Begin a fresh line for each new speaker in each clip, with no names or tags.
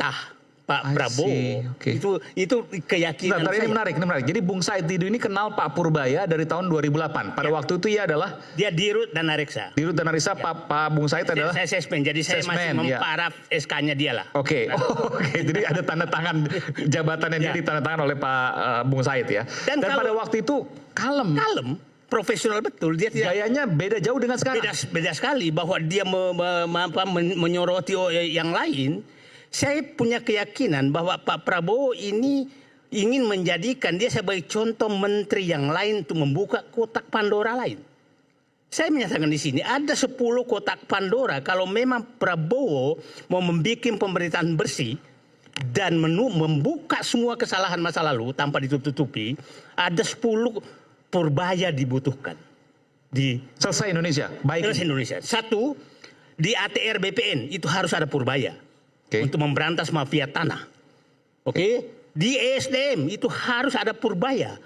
membantah Pak Prabowo.
Okay.
Itu keyakinan
ini menarik. Jadi Bung Said Didu ini kenal Pak Purbaya dari tahun 2008. Pada waktu itu ia adalah
Dirut dan Nariksa.
Dirut dan Nariksa, Pak Bung Said adalah
saya sesmen, jadi saya masih memparaf SK-nya dia lah.
Oke. Jadi ada tanda tangan jabatannya dia ditandatangan oleh Pak Bung Said ya. Dan pada waktu itu kalem,
profesional betul. Dia tidak,
gayanya beda jauh dengan sekarang.
Beda sekali, bahwa dia menyoroti yang lain. Saya punya keyakinan bahwa Pak Prabowo ini ingin menjadikan dia sebagai contoh menteri yang lain untuk membuka kotak Pandora lain. Saya menyatakan di sini ada 10 kotak Pandora kalau memang Prabowo mau membuat pemerintahan bersih dan membuka semua kesalahan masa lalu tanpa ditutupi. Ada 10 purbaya dibutuhkan di
selesai Indonesia. Baik.
Selesai Indonesia. Satu, di ATR BPN itu harus ada purbaya. Untuk memberantas mafia tanah. Di ESDM itu harus ada purbaya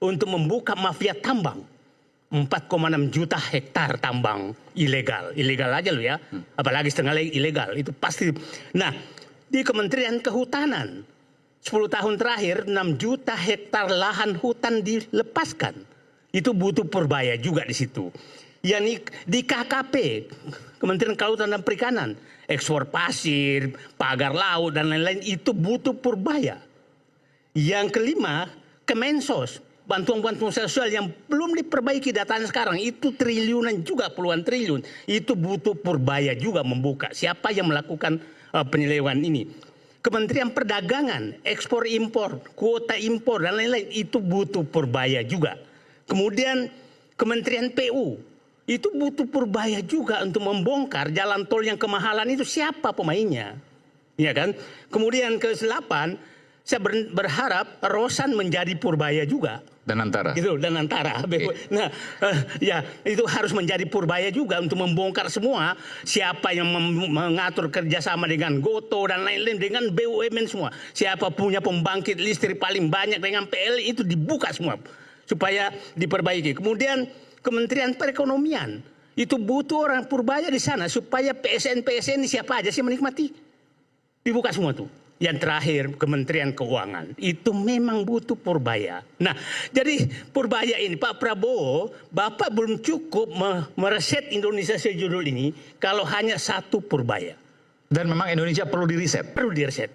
untuk membuka mafia tambang. 4,6 juta hektar tambang ilegal. Ilegal aja loh ya. Apalagi setengah ilegal. Itu pasti. Nah, di Kementerian Kehutanan 10 tahun terakhir 6 juta hektar lahan hutan dilepaskan. Itu butuh purbaya juga di situ. Yani di KKP, Kementerian Kelautan dan Perikanan, ekspor pasir, pagar laut dan lain-lain itu butuh purbaya. Yang kelima, Kemensos, bantuan-bantuan sosial yang belum diperbaiki datanya sekarang itu triliunan juga, puluhan triliun. Itu butuh purbaya juga membuka. Siapa yang melakukan penyelewengan ini? Kementerian Perdagangan, ekspor impor, kuota impor dan lain-lain itu butuh purbaya juga. Kemudian Kementerian PU itu butuh purbaya juga untuk membongkar jalan tol yang kemahalan itu, siapa pemainnya, ya kan? Kemudian ke-8, saya berharap Rosan menjadi purbaya juga.
Dan Antara.
Gitu, dan Antara. Nah, ya itu harus menjadi purbaya juga untuk membongkar semua siapa yang mengatur kerjasama dengan Goto dan lain-lain dengan BUMN semua. Siapa punya pembangkit listrik paling banyak dengan PLN itu dibuka semua supaya diperbaiki. Kemudian Kementerian Perekonomian itu butuh orang purbaya di sana supaya PSN ini siapa aja sih menikmati. Dibuka semua tuh. Yang terakhir Kementerian Keuangan itu memang butuh purbaya. Nah, jadi purbaya ini Pak Prabowo, Bapak belum cukup mereset Indonesia sejudul ini kalau hanya satu purbaya.
Dan memang Indonesia perlu diriset.
Perlu diriset.